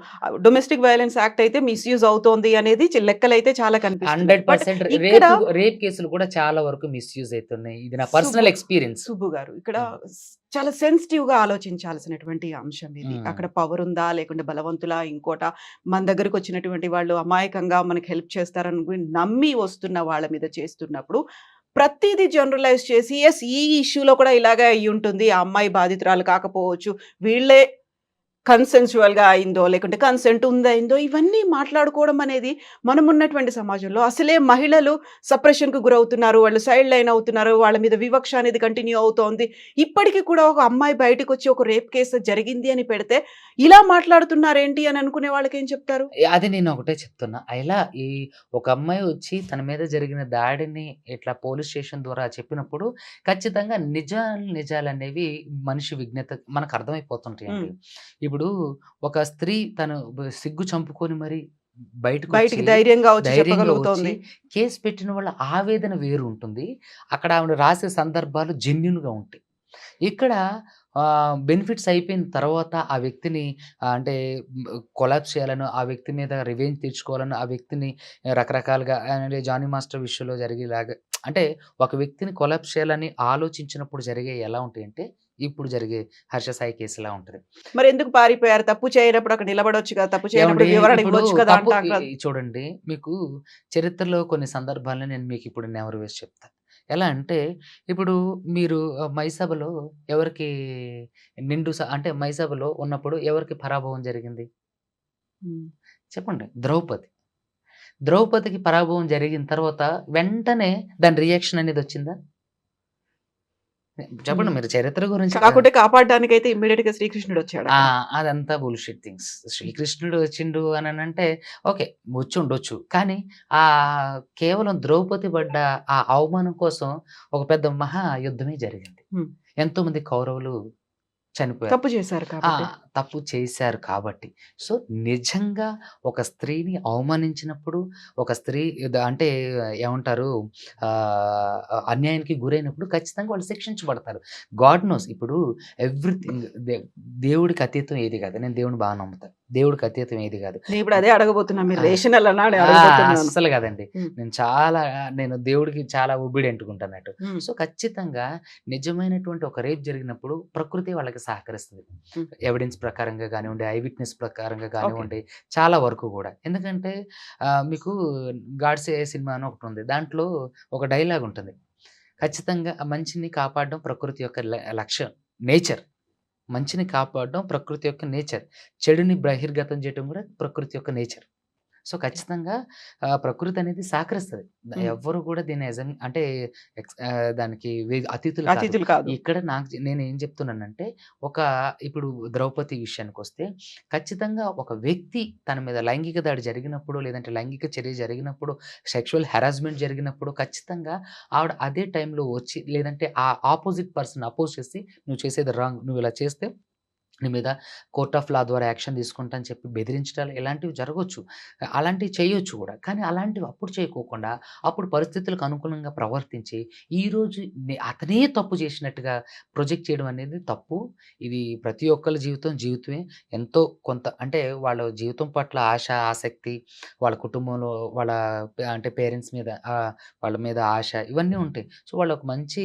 డొమెస్టిక్ వయలెన్స్ యాక్ట్ అయితే మిస్‌యూజ్ అవుతోంది అనేది లెక్కలైతే చాలా కనిపిస్తున్నాయి. బట్ 100% ఇక్కడ రేప్ కేసులు కూడా చాలా వరకు మిస్‌యూజ్ అయితున్నాయి. ఇది నా సుబ్బు పర్సనల్ ఎక్స్‌పీరియన్స్. సుబ్బు గారు ఇక్కడ హ్మ్. చాలా సెన్సిటివ్‌గా ఆలోచించాల్సినటువంటి అంశం ఇది. హ్మ్. అక్కడ పవర్ ఉందా? లేకుంటే బలవంతులా? ఇంకోటా? మన దగ్గరకొచ్చినటువంటి వాళ్ళు అమాయకంగా మనకు హెల్ప్ చేస్తారని నమ్మి వస్తున్న వాళ్ళ మీద చేస్తున్నప్పుడు ప్రతీది జనరలైజ్ చేసి యెస్ ఈ ఇష్యూలో కూడా ఇలాగే అయ్యుంటుంది. ఆ అమ్మాయి బాధితురాలు కాకపోవచ్చు. వీళ్ళే కన్సెన్షువల్‌గా అయిందో, లేకుంటే కన్సెంట్ ఉందయిందో, ఇవన్నీ మాట్లాడుకోవడం అనేది మనమున్నటువంటి సమాజంలో అసలే మహిళలు సప్రెషన్‌కు గురవుతున్నారు. వాళ్ళు సైడ్ లైన్ అవుతున్నారు. వాళ్ళ మీద వివక్ష అనేది కంటిన్యూ అవుతోంది. ఇప్పటికి కూడా ఒక అమ్మాయి బయటకొచ్చి ఒక రేప్ కేసు జరిగింది అని పెడితే, ఇలా మాట్లాడుతున్నారేంటి అని అనుకునే వాళ్ళకేం చెప్తారు? అది నేను ఒకటే చెప్తున్నా. ఈ ఒక అమ్మాయి వచ్చి తన మీద జరిగిన దాడిని ఇట్లా పోలీస్ స్టేషన్ ద్వారా చెప్పినప్పుడు ఖచ్చితంగా నిజాలనేవి మనిషి విజ్ఞత మనకు హ్మ్. అర్థమైపోతుంటాయండి. ఇప్పుడు ఒక స్త్రీ తను సిగ్గు చంపుకొని మరి బయటకు బయటికి ధైర్యంగా వచ్చి ధైర్యంగా వచ్చి చెప్పగలుగుతోంది. కేసు పెట్టిన వాళ్ళ ఆవేదన వేరు ఉంటుంది. అక్కడ ఆవిడ రాసే సందర్భాలు జెన్యూన్‌గా ఉంటాయి. ఇక్కడ బెనిఫిట్స్ అయిపోయిన తర్వాత ఆ వ్యక్తిని అంటే కొలాప్స్ చేయాలనో, ఆ వ్యక్తి మీద రివెంజ్ తీర్చుకోవాలనో, ఆ వ్యక్తిని రకరకాలుగా అంటే జానీ మాస్టర్ విషయంలో జరిగేలాగా అంటే ఒక వ్యక్తిని కొలాప్స్ చేయాలని ఆలోచించినప్పుడు జరిగేయి ఎలా ఉంటాయంటే, ఇప్పుడు జరిగే 'హర్ష సాయి' కేసులా ఉంటది. మరెందుకు పారిపోయారు? తప్పు చేయనప్పుడు అక్కడ నిలబడొచ్చు కదా! తప్పు ఏవండీ చేయనప్పుడు వివరణ ఇప్పుడు ఇవ్వచ్చు కదా! తప్పు అంటారు కదా! చూడండి మీకు చరిత్రలో కొన్ని సందర్భాలను నేను మీకిప్పుడు నెమరు వేసి చెప్తా. ఎలా అంటే ఇప్పుడు మీరు మైసభలో ఎవరికి అంటే మైసభలో ఉన్నప్పుడు ఎవరికి పరాభవం జరిగింది? హ్మ్. చెప్పండి. ద్రౌపది. ద్రౌపదికి పరాభవం జరిగిన తర్వాత వెంటనే దాని రియాక్షన్ అనేదొచ్చిందా? చెప్పండి హ్మ్. మీరు చరిత్ర గురించి కాకుంటే కాపాడడానికైతే ఇమ్మీడియేట్‌గా శ్రీకృష్ణుడొచ్చాడక్కడ. అదంతా బుల్‌షిట్ థింగ్స్. శ్రీకృష్ణుడు వచ్చిండు అననంటే ఓకే. వచ్చుండొచ్చు. కానీ కేవలం ద్రౌపది పడ్డ ఆ అవమానం కోసం ఒక పెద్ద మహా యుద్ధమే జరిగింది. హ్మ్. ఎంతోమంది కౌరవులు చనిపోయారు. తప్పు చేశారు ఆ! కాబట్టి. తప్పు చేశారు కాబట్టి. సో, నిజంగా ఒక స్త్రీని అవమానించినప్పుడు, ఒక స్త్రీ అంటే ఏమంటారు అన్యాయానికి గురైనప్పుడు ఖచ్చితంగా వాళ్ళు శిక్షించబడతారు. గాడ్ నోస్ ఇప్పుడు ఎవ్రీథింగ్ దేవుడికి అతీతం ఏది కాదు. నేను దేవుడిని బాగా నమ్ముతా. దేవుడికి అతీతం ఏది కాదు. నేనిప్పుడు అదే అడగబోతున్నా. మీరు ఆ! రేషనల్ అని ఆ! అడగబోతున్నాను. అస్సలు కాదండి. హ్మ్. నేను దేవుడికి చాలా ఒబీడియంట్‌గా ఉంటానన్నట్టు. హ్మ్. సో, ఖచ్చితంగా నిజమైనటువంటి ఒక రేప్ జరిగినప్పుడు ప్రకృతి వాళ్ళకి సహకరిస్తది. హ్మ్. ఎవిడెన్స్ ప్రకారంగా గానివ్వండి, ఐ విట్‌నెస్ ప్రకారంగా ఓకే. గానివ్వండి, చాలా వరకు గూడా. ఎందుకంటే మీకు 'గాడ్సే' సినిమా అని ఒకటుంది. దాంట్లో ఒక డైలాగ్ ఉంటుంది. ఖచ్చితంగా ఆ మంచిని కాపాడడం ప్రకృతి యొక్క లక్ష్యం. నేచర్. మంచిని కాపాడడం ప్రకృతి యొక్క నేచర్. చెడుని బహిర్గతం చేయటం గూడా ప్రకృతి యొక్క నేచర్. సో, ఖచ్చితంగా ప్రకృతి అనేది సహకరిస్తది. హ్మ్. ఎవ్వరు గూడా దీన్ని అంటే దానికి అతిథులు కాదు. అతిథులు కాదు. ఇక్కడ నేనేం చెప్తున్నానంటే, ఒక ఇప్పుడు ద్రౌపది విషయానికొస్తే, ఖచ్చితంగా ఒక వ్యక్తి తన మీద లైంగిక దాడి జరిగినప్పుడు, లేదంటే లైంగిక చర్య జరిగినప్పుడు, సెక్షువల్ హెరాస్మెంట్ జరిగినప్పుడు, ఖచ్చితంగా ఆవిడ అదే టైంలో వచ్చి, లేదంటే ఆ అపోజిట్ పర్సన్ అపోజ్ చేసి, "నువ్వు చేసేది రాంగ్. నువ్విలా చేస్తే నీ మీద కోర్ట్ ఆఫ్ లా ద్వారా యాక్షన్ తీసుకుంటా" అని చెప్పి బెదిరించడాలు ఇలాంటివి జరగొచ్చు. అలాంటివి చేయొచ్చు గూడా. కానీ అలాంటివి అప్పుడు చేయకోకుండా, అప్పుడు పరిస్థితులకు అనుకూలంగా ప్రవర్తించి, ఈరోజు అతనే తప్పు చేసినట్టుగా ప్రొజెక్ట్ చేయడం అనేది తప్పు. ఇది ప్రతి ఒక్కళ్ళ జీవితమే. ఎంతో కొంత అంటే వాళ్ళ జీవితం పట్ల ఆశ, ఆసక్తి, వాళ్ళ కుటుంబంలో వాళ్ళ అంటే పేరెంట్స్ మీద వాళ్ళ మీద ఆశ ఇవన్నీ ఉంటాయి. సో, వాళ్ళు ఒక మంచి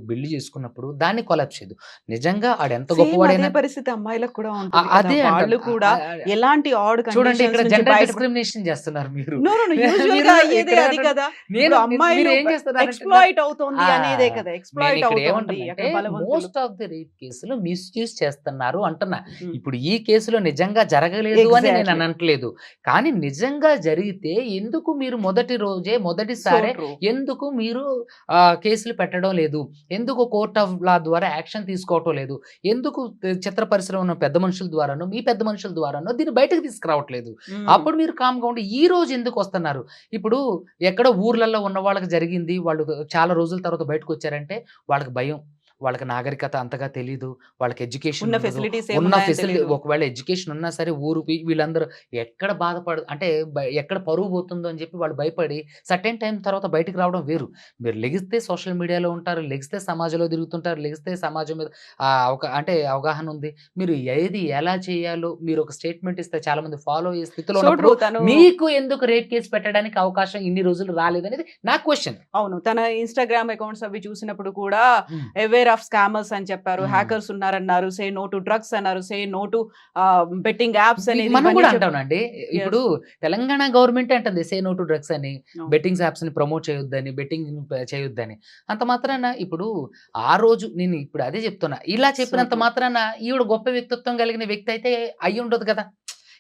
బిల్డ్ చేసుకున్నప్పుడు దాన్ని కొలాప్స్ చేయొద్దు. నిజంగా ఆడెంత సేమ్ అదే గొప్పవాడైనా పరిస్థితి అమ్మాయిలకు కూడా ఉంటుంది కదా! అదే వాళ్ళు అంటాను. కూడా ఎలాంటి ఆడ్ చూడండి ఇక్కడ కండిషన్స్ నుంచి జెండర్ బయటపడి డిస్క్రిమినేషన్ చేస్తున్నారు మీరు. నో. నో. నో. మీరు యూజువల్‌గా అయ్యేదే ఇక్కడ అది కదా! నేను ఇప్పుడు అమ్మాయిలు మీరేం చేస్తున్నారంటే ఎక్స్‌ప్లాయిట్ అవుతోంది ఆ! అనేదే కదా! ఎక్స్‌ప్లాయిట్ నేనిక్కడ అవుతోంది. ఏమంటున్నానంటే అక్కడ బలవంతులు. మోస్ట్ ఆఫ్ ది రేప్ కేసులు మిస్‌యూజ్ చేస్తున్నారు అంటున్నా. హ్మ్. ఇప్పుడు ఈ కేసులో నిజంగా జరగలేదు అని నేను ఎగ్జాక్ట్‌లీ. అనట్లేదు. కానీ నిజంగా జరిగితే ఎందుకు మీరు మొదటి రోజే సో మొదటిసారే ట్రూ. ఎందుకు మీరు కేసులు పెట్టడం లేదు? ఎందుకు కోర్ట్ ఆఫ్ లా ద్వారా యాక్షన్ తీసుకోవటం లేదు? ఎందుకు చిత్ర పరిశ్రమ ఉన్న పెద్ద మనుషుల ద్వారానో, మీ పెద్ద మనుషుల ద్వారానో దీన్ని బయటకి తీసుకురావట్లేదు? హ్మ్. అప్పుడు మీరు కామ్‌గా ఉండి ఈ రోజు ఎందుకొస్తున్నారు? ఇప్పుడు ఎక్కడో ఊర్లలో ఉన్న వాళ్ళకి జరిగింది. వాళ్ళు చాలా రోజుల తర్వాత బయటకొచ్చారంటే వాళ్ళకి భయం. వాళ్ళకి నాగరికత అంతగా తెలీదు. వాళ్ళకి ఎడ్యుకేషన్ ఉన్న ఉండదు. ఫెసిలిటీస్ ఉన్న ఏమున్నాయని ఫెసిలిటీ తెలీదు. ఒకవేళ ఎడ్యుకేషన్ ఉన్నా సరే ఊరు వీళ్ళందరూ ఎక్కడ అంటే ఎక్కడ పరువు పోతుందో అని చెప్పి వాళ్ళు భయపడి సర్టెన్ టైమ్ తర్వాత బయటికి రావడం వేరు. మీరు లెగిస్తే సోషల్ మీడియాలో ఉంటారు. లెగిస్తే సమాజంలో తిరుగుతుంటారు. లెగిస్తే సమాజం మీద అంటే అవగాహన ఉంది. మీరు ఏది ఎలా చేయాలో మీరు ఒక స్టేట్మెంట్ ఇస్తే చాలామంది ఫాలో అయ్యే స్థితిలో సో ఉన్నప్పుడు ట్రూ. తను మీకు ఎందుకు రేప్ కేస్ పెట్టడానికి అవకాశం ఇన్ని రోజులు రాలేదనేది నా క్వెషన్. అవును. తన ఇన్‌స్టాగ్రామ్ అకౌంట్స్ అవి చూసినప్పుడు కూడా హ్మ్. అవేర్ ఆఫ్ స్కామర్స్ అని చెప్పారు. హ్మ్. హ్యాకర్స్ ఉన్నారన్నారు. సే నో టు డ్రగ్స్ అన్నారు. Say no to betting apps అనేది మనం ఇవన్నీ గూడా అంటామండి. ఇప్పుడు యెస్. తెలంగాణ గవర్నమెంటే అంటుంది సే నో టు డ్రగ్స్ అని, అవును. బెట్టింగ్స్ యాప్స్‌ని ప్రమోట్ చేయొద్దని, చేయొద్దని. అంత మాత్రాన ఇప్పుడు ఆ రోజు నేను ఇప్పుడు అదే చెప్తున్నా. ఇలా సో చెప్పినంత ట్రూ. మాత్రాన ఈవిడ గొప్ప వ్యక్తిత్వం కలిగిన వ్యక్తి అయితే అయ్యుండదు కదా!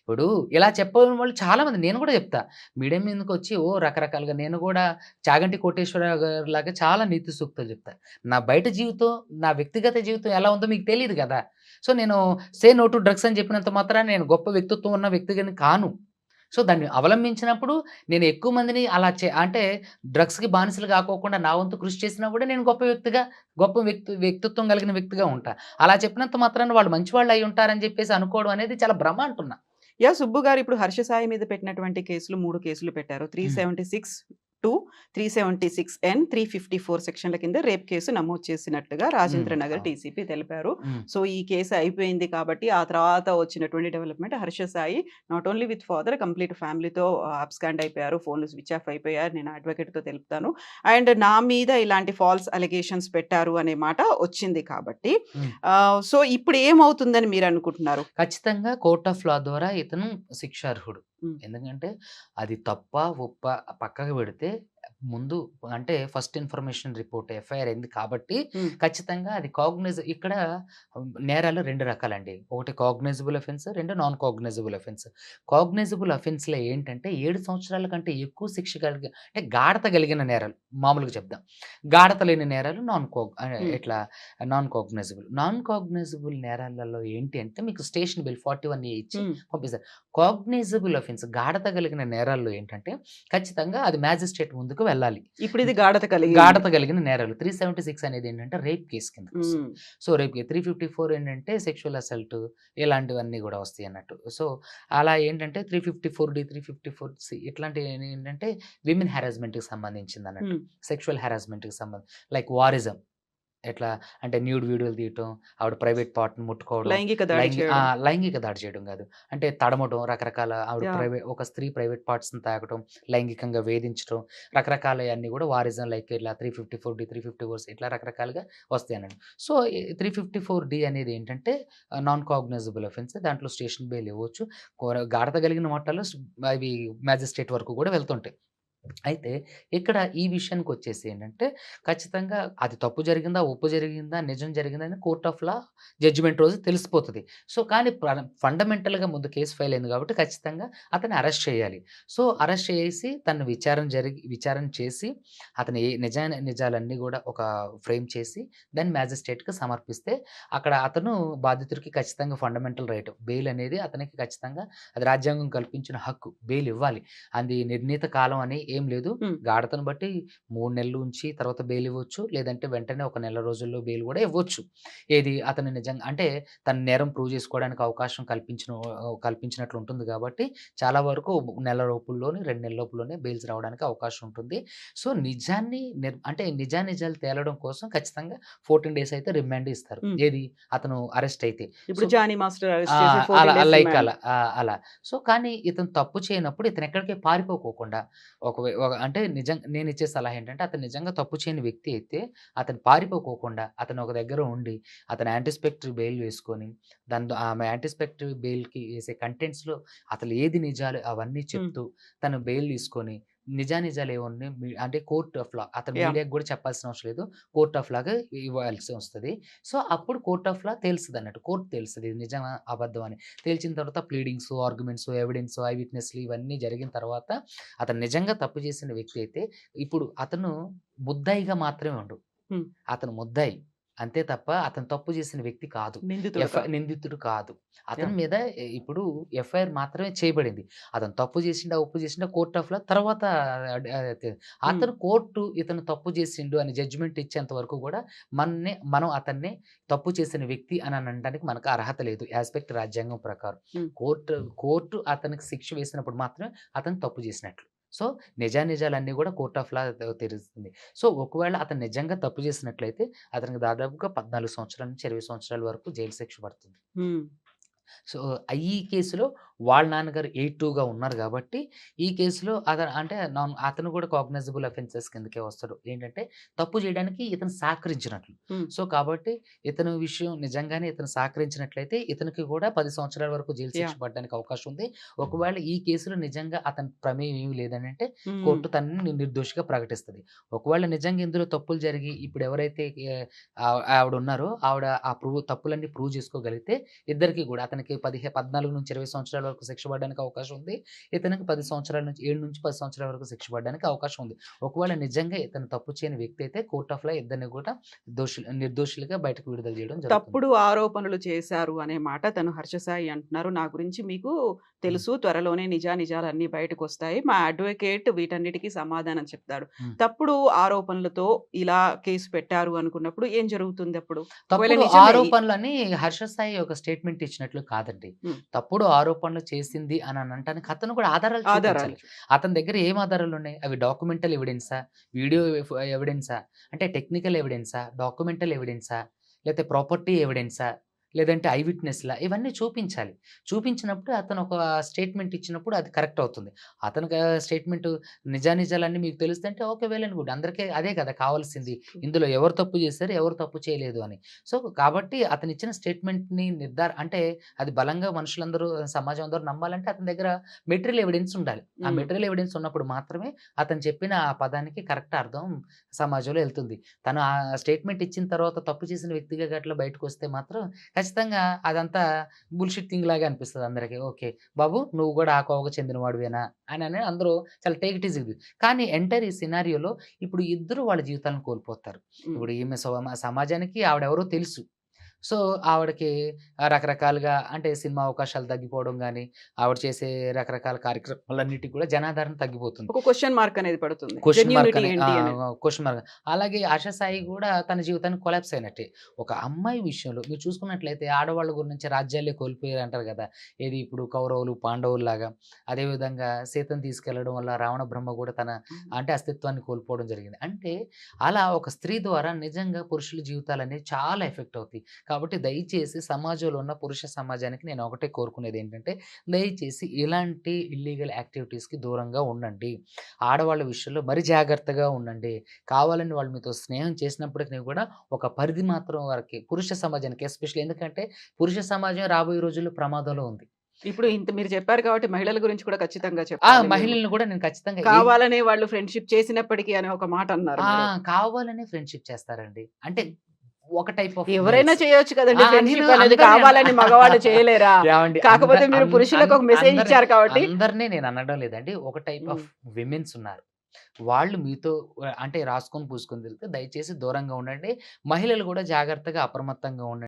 ఇప్పుడు ఇలా చెప్పని వాళ్ళు చాలా మంది నేను కూడా చెప్తా. మీడియా మీదకొచ్చి రకరకాలుగా నేను కూడా చాగంటి కోటేశ్వరరావు గారిలాగా చాలా నీతి సూక్తులు చెప్తా. నా బయట జీవితం, నా వ్యక్తిగత జీవితం ఎలా ఉందో మీకు తెలీదు గదా! సో, నేను సే నో టు డ్రగ్స్ అని చెప్పినంత మాత్రాన నేను గొప్ప వ్యక్తిత్వం ఉన్న వ్యక్తిని కాను. సో, దాన్ని అవలంబించినప్పుడు నేను ఎక్కువ మందిని అలా అంటే డ్రగ్స్‌కి బానిసలు కాకోకుండా నా వంతు కృషి చేసినా కూడా నేను గొప్ప వ్యక్తిత్వం కలిగిన వ్యక్తిగా ఉంటా. అలా చెప్పినంత మాత్రాన వాళ్ళు మంచివాళ్ళు అయ్యుంటారని చెప్పేసి అనుకోవడం అనేది చాలా భ్రమ అంటున్నా. సుబ్బు గారు ఇప్పుడు హర్ష సాయి మీద పెట్టినటువంటి కేసులు 3 కేసులు పెట్టారు. 376(2), 376(n), 354 సెక్షన్ల కింద రేప్ కేసు నమోదు చేసినట్టుగా రాజేంద్ర నగర్ అవును. డీసీపీ తెలిపారు. ఉమ్, సో ఈ కేసు అయిపోయింది కాబట్టి ఆ తర్వాత వచ్చినటువంటి development Harsha Sai not only with father complete ఫ్యామిలీతో అబ్స్కాండ్ అయిపోయారు, ఫోన్లు స్విచ్ ఆఫ్ అయిపోయారు, నేను అడ్వకేట్తో తెలుపుతాను అండ్ నా మీద ఇలాంటి ఫాల్స్ అలిగేషన్స్ పెట్టారు అనే మాట వచ్చింది కాబట్టి ఉమ్. సో ఇప్పుడు ఏమవుతుందని మీరు అనుకుంటున్నారు? ఖచ్చితంగా కోర్ట్ ఆఫ్ లా ద్వారా ఇతను శిక్షార్హుడు. ఉమ్, ఎందుకంటే అది తప్ప ఒప్ప పక్కకు పెడితే ముందు అంటే ఫస్ట్ ఇన్ఫర్మేషన్ రిపోర్ట్ ఎఫ్ఐఆర్ అయింది కాబట్టి ఉమ్, ఖచ్చితంగా అది ఇక్కడ నేరాలు 2 రకాలండి. ఒకటి cognizable offence, 2 non cognizable offence. Cognizable అఫెన్స్‌లో ఏంటంటే 7 సంవత్సరాల కంటే ఎక్కువ శిక్ష అంటే గాఢత కలిగిన నేరాలు మామూలుగా చెప్దాం. గాఢత లేని నేరాలు ఉమ్, ఇట్లా నాన్ కాగ్నైజబుల్. నాన్ కాగ్నైజబుల్ నేరాలలో ఏంటి అంటే మీకు స్టేషన్ బిల్ 41A ఇచ్చి ఉమ్. పంపిస్తారు. కాగ్నైజబుల్ అఫెన్స్ గాఢత కలిగిన నేరాల్లో ఏంటంటే ఖచ్చితంగా అది మ్యాజిస్ట్రేట్ ముందుకు వెళ్ళాలి. ఇప్పుడు ఇది గాఢత కలిగి గాఢత కలిగిన నేరాలు 376 అనేది ఏంటంటే రేప్ కేసు కిందకి వస్తుంది. సో రేప్ 354 ఏంటంటే సెక్షువల్ అసల్ట్ ఇలాంటివన్నీ కూడా వస్తాయి అన్నట్టు. సో అలా ఏంటంటే 354D, 354C ఇట్లాంటివి ఏంటంటే విమెన్ హెరాస్మెంట్కి సంబంధించింది అన్నట్టు. సెక్షువల్ హెరాస్మెంట్కి సంబంధించి లైక్ వారిజం ఎట్లా అంటే న్యూడ్ వీడియోలు తీయటం, ఆవిడ ప్రైవేట్ పార్ట్‌ని ముట్టుకోవడం, లైంగిక దాడి చేయడం. లైంగిక దాడి చేయడం కాదు. అంటే తడమటం, రకరకాల ఆవిడ Yeah. ఒక స్త్రీ ప్రైవేట్ పార్ట్స్‌ని తాకటం, లైంగికంగా వేధించడం, రకరకాలయన్నీ కూడా వారిజం లైక్ ఇట్లా 354D, 354C ఇట్లా రకరకాలుగా వస్తాయనండి. సో, 354D అనేది ఏంటంటే నాన్ కాగ్నైజబుల్ అఫెన్స్. దాంట్లో స్టేషన్ బెయిల్ ఇవ్వచ్చు. గాఢత కలిగిన మట్టాలు అవి మ్యాజిస్ట్రేట్ వరకు కూడా వెళ్తుంటాయి. అయితే ఇక్కడ ఈ విషయానికొచ్చేసి ఏంటంటే, ఖచ్చితంగా అది తప్పు జరిగిందా, ఒప్పు జరిగిందా, నిజం జరిగిందా అని కోర్ట్ ఆఫ్ లా జడ్జిమెంట్ రోజు తెలిసిపోతది. సో, కానీ ఫండమెంటల్‌గా ముందు కేస్ ఫైల్ అయింది కాబట్టి ఖచ్చితంగా అతన్ని అరెస్ట్ చేయాలి. సో, అరెస్ట్ చేసి తను విచారణ చేసి అతని నిజాలన్నీ గూడా ఒక ఫ్రేమ్ చేసి దాన్ని మ్యాజిస్ట్రేట్‌కి సమర్పిస్తే అక్కడ అతను బాధితుడికి ఖచ్చితంగా ఫండమెంటల్ రైట్ బెయిల్ అనేది అతనికి ఖచ్చితంగా అది రాజ్యాంగం కల్పించిన హక్కు. బెయిల్ ఇవ్వాలి. అది నిర్ణీత కాలం అని ఏం లేదు. హ్మ్. గాఢతను బట్టి 3 నెలలు ఉంచి తర్వాత బెయిల్ ఇవ్వచ్చు. లేదంటే వెంటనే ఒక నెల రోజుల్లో బెయిల్ గూడా ఇవ్వచ్చు. ఏది అతను నిజంగా అంటే తన నేరం ప్రూవ్ చేసుకోవడానికి అవకాశం కల్పించినట్లు ఉంటుంది కాబట్టి చాలా వరకు నెల లోపుల్లోనే 2 నెలల లోపులోనే బెయిల్స్ రావడానికి అవకాశం ఉంటుంది. సో, నిజాన్ని అంటే నిజానిజాలు తేలడం కోసం ఖచ్చితంగా 14 డేస్ అయితే రిమాండ్ ఇస్తారు. హ్మ్. ఏది అతను అరెస్ట్ అయితే. ఇప్పుడు సో జానీ మాస్టర్ అరెస్ట్ ఆ! చేసి 14 అలా డేస్ లైక్ రిమాండ్. అలా. సో, కానీ ఇతను తప్పు చేయనప్పుడు ఇతను ఎక్కడికి పారిపోకోకుండా అంటే నేనిచ్చే సలహా ఏంటంటే అతను నిజంగా తప్పు చేయని వ్యక్తి అయితే అతను పారిపోకోకుండా అతను ఒక దగ్గర ఉండి అతను యాంటిసిపేటరీ బెయిల్ వేసుకొని ఆమె యాంటిసిపేటరీ బెయిల్‌కి వేసే కంటెంట్స్‌లో అసలు ఏది నిజాలు అవన్నీ హ్మ్. చెప్తూ తను బెయిల్ తీసుకొని నిజానిజాలు ఏమున్నాయి అంటే కోర్ట్ ఆఫ్ లా అతను యాహ్! మీడియాకి కూడా చెప్పాల్సిన అవసరం లేదు. కోర్ట్ ఆఫ్ లాగా ఇవ్వాల్సి వస్తది. సో, అప్పుడు కోర్ట్ ఆఫ్ లా తెలుస్తదన్నట్టు. కోర్ట్ తెలుస్తది ఇది నిజమా? అబద్ధమా అని. తేల్చిన తర్వాత ప్లీడింగ్స్, ఆర్గ్యుమెంట్స్, ఎవిడెన్స్, ఐ విట్‌నెస్‌లు ఇవన్నీ జరిగిన తర్వాత అతను నిజంగా తప్పు చేసిన వ్యక్తి అయితే ఇప్పుడు అతను ముద్దాయిగా మాత్రమే ఉండు. హ్మ్. అతను ముద్దాయి. అంతే తప్ప అతను తప్పు చేసిన వ్యక్తి కాదు. నిందితుడు కాదు. నిందితుడు కాదు. అతని యాహ్! మీద ఇప్పుడు ఎఫ్ఐఆర్ మాత్రమే చేయబడింది. అతను తప్పు చేసిండా, ఒప్పు చేసిండా కోర్ట్ ఆఫ్ లా తర్వాత హ్మ్. అతను కోర్టు ఇతను తప్పు చేసిండు అని జడ్జిమెంట్ ఇచ్చేంత వరకు కూడా మనం అతన్ని తప్పు చేసిన వ్యక్తి అని అనడానికి మనకు అర్హత లేదు. యాస్పెక్ట్ రాజ్యాంగం ప్రకారం. హ్మ్. కోర్టు అతనికి శిక్ష వేసినప్పుడు మాత్రమే అతను తప్పు చేసినట్లు. సో, నిజానిజాలన్నీ కూడా కోర్ట్ ఆఫ్ లా తెలుస్తుంది. సో, ఒకవేళ అతను నిజంగా తప్పు చేసినట్లయితే అతనికి దాదాపుగా 14 సంవత్సరాల నుంచి 20 సంవత్సరాల వరకు జైలు శిక్ష పడుతుంది. హ్మ్. సో, ఈ కేసులో వాళ్ళ నాన్నగారు 82గా ఉన్నారు గాబట్టి, ఈ కేసులో అంటే అతను కూడా కాగ్నైజబుల్ అఫెన్సెస్ కిందకే వస్తాడు. ఏంటంటే, తప్పు చేయడానికి ఇతను సహకరించినట్లు. హ్మ్. సో, కాబట్టి ఇతను విషయం నిజంగానే ఇతను సహకరించినట్లయితే, ఇతనికి కూడా 10 సంవత్సరాల వరకు జైలు శిక్ష యాహ్! పడడానికి అవకాశం ఉంది. ఒకవేళ ఈ కేసులో నిజంగా అతని ప్రమేయం ఏమి లేదనంటే, హ్మ్. కోర్టు తనని నిర్దోషిగా ప్రకటిస్తది. ఒకవేళ నిజంగా ఇందులో తప్పులు జరిగి, ఇప్పుడు ఎవరైతే ఆవిడ ఉన్నారో, ఆవిడ ఆ తప్పులన్నీ ప్రూవ్ చేసుకోగలిగితే, ఇద్దరికీ కూడా అతనికి 14-20 సంవత్సరాల వరకు శిక్ష పడడానికి అవకాశం ఉంది. ఇతనికి 10 సంవత్సరాల నుంచి 7-10 సంవత్సరాల వరకు శిక్ష పడడానికి అవకాశం ఉంది. ఒకవేళ నిజంగా ఇతను తప్పు చేయని వ్యక్తి అయితే కోర్ట్ ఆఫ్ లా ఇద్దరిని కూడా నిర్దోషులుగా బయటకు విడుదల చేయడం జరుగుతుంది. తప్పుడు ఆరోపణలు చేశారు అనే మాట తను హర్ష సాయి అంటున్నారు. నా గురించి మీకు తెలుసు త్వరలోనే నిజానిజాలన్నీ బయటకొస్తాయి. మా అడ్వొకేట్ వీటన్నిటికి సమాధానం చెప్తాడు. హ్మ్. తప్పుడు ఆరోపణలతో ఇలా కేసు పెట్టారు అనుకున్నప్పుడు ఏం జరుగుతుందప్పుడు? ఒకవేళ తప్పుడు నిజమే ఆరోపణలని హర్ష సాయి ఒక స్టేట్మెంట్ ఇచ్చినట్లు కాదండి. హ్మ్. తప్పుడు ఆరోపణలు చేసింది అని అనటానికి అతను కూడా ఆధారాలు ఆధారాలు. చూపించాలి. అతని దగ్గర ఏం ఆధారాలున్నాయి? అవి డాక్యుమెంటల్ ఎవిడెన్సా? వీడియో ఎవిడెన్సా? అంటే టెక్నికల్ ఎవిడెన్సా? డాక్యుమెంటల్ ఎవిడెన్సా? లేతే ప్రాపర్టీ ఎవిడెన్సా? లేదంటే ఐ విట్‌నెస్‌లా? ఇవన్నీ చూపించాలి. చూపించినప్పుడు అతను ఒక స్టేట్మెంట్ ఇచ్చినప్పుడు అది కరెక్ట్ అవుతుంది. అతనికి స్టేట్మెంట్ నిజానిజాలన్నీ మీకు తెలుస్తుంటే ఓకే. Well and good. అందరికీ అదే కదా కావాల్సింది. ఇందులో ఎవరు తప్పు చేశారు? ఎవరు తప్పు చేయలేదు అని. సో, కాబట్టి అతనిచ్చిన స్టేట్మెంట్‌ని అంటే అది బలంగా మనుషులందరూ సమాజం అందరూ నమ్మాలంటే అతని దగ్గర మెటీరియల్ ఎవిడెన్స్ ఉండాలి. ఆ హ్మ్. మెటీరియల్ ఎవిడెన్స్ ఉన్నప్పుడు మాత్రమే అతను చెప్పిన ఆ పదానికి కరెక్ట్ అర్థం సమాజంలో ఎళ్తుంది. తను ఆ స్టేట్మెంట్ ఇచ్చిన తర్వాత తప్పు చేసిన వ్యక్తిగా గట్ల బయటకొస్తే మాత్రం ఖచ్చితంగా అదంతా బుల్‌షిట్ థింగ్ లాగా అనిపిస్తది అందరికి. ఓకే. బాబు నువ్వు గూడా ఆ కోవకు చెందినవాడివేనా? అని అందరూ చాలా టేక్ ఇట్ ఈజీ. కానీ ఎంటైర్ ఈ సినారియోలో ఇప్పుడు ఇద్దరు వాళ్ళ జీవితాలను కోల్పోతారు. హ్మ్. ఇప్పుడు ఈమె సమాజానికి ఆవిడెవరో తెలుసు. సో, ఆవిడకి రకరకాలుగా అంటే సినిమా అవకాశాలు తగ్గిపోవడం గాని, ఆవిడ చేసే రకరకాల కార్యక్రమాలన్నిటికి కూడా జనాదరణ తగ్గిపోతుంది. ఒక క్వెషన్ మార్క్ అనేది పడుతుంది. క్వెషన్ మార్క్ జెన్యూనిటీ అనే ఏంటి అనేది. Question mark. అలాగే ఆశా సాయి గూడా తన జీవితాన్ని కొలాప్స్ అయినట్టే. ఒక అమ్మాయి విషయంలో మీరు చూసుకున్నట్లయితే ఆడవాళ్ళ గురించి రాజ్యాలే కోల్పోయారంటారు గదా! ఏది ఇప్పుడు కౌరవులు, పాండవుల్లాగా. అదేవిధంగా సీతను తీసుకెళ్లడం వల్ల రావణ బ్రహ్మ గూడా తన అంటే అస్తిత్వాన్ని కోల్పోవడం జరిగింది. అంటే అలా ఒక స్త్రీ ద్వారా నిజంగా పురుషుల జీవితాలనేవి చాలా ఎఫెక్ట్ అవుతాయి. కాబట్టి దయచేసి సమాజంలో ఉన్న పురుష సమాజానికి నేను ఒకటే కోరుకునేదేంటంటే, దయచేసి ఇలాంటి ఇల్లీగల్ యాక్టివిటీస్‌కి దూరంగా ఉండండి. ఆడవాళ్ళ విషయంలో మరి జాగ్రత్తగా ఉండండి. కావాలని వాళ్ళు మీతో స్నేహం చేసినప్పటికి కూడా ఒక పరిధి మాత్రం వరకే. పురుష సమాజానికి ఎస్పెషల్లీ ఎందుకంటే పురుష సమాజం రాబోయే రోజుల్లో ప్రమాదంలో ఉంది. ఇప్పుడు ఇంత మీరు చెప్పారు కాబట్టి మహిళల గురించి కూడా ఖచ్చితంగా చెప్పాలి మీరు. మహిళలను కూడా నేను ఖచ్చితంగా కావాలనే వాళ్ళు ఫ్రెండ్‌షిప్ చేసినప్పటికి అనే ఒక మాట అన్నారు మీరు. కావాలనే ఫ్రెండ్‌షిప్ చేస్తారండి. అంటే ఒక టైప్ ఆఫ్ ఎవరైనా గర్ల్స్. చేయొచ్చు కదండీ నేను ఫ్రెండ్‌షిప్ అనేది. అందరిని కావాలని మగవాళ్ళు చేయలేరా? ఏవండి కాకపోతే మీరు అన్ పురుషులకు అన్ ఒక మెసేజ్ అందరిని ఇచ్చారు కాబట్టి అందరిని నేను అనడం లేదండి. ఒక టైప్ హ్మ్. ఆఫ్ విమెన్స్ ఉన్నారు. వాళ్ళు మీతో అంటే రాసుకొని పూసుకొని తిరిగితే దయచేసి దూరంగా ఉండండి. మహిళలు కూడా జాగ్రత్తగా అప్రమత్తంగా ఉండండి.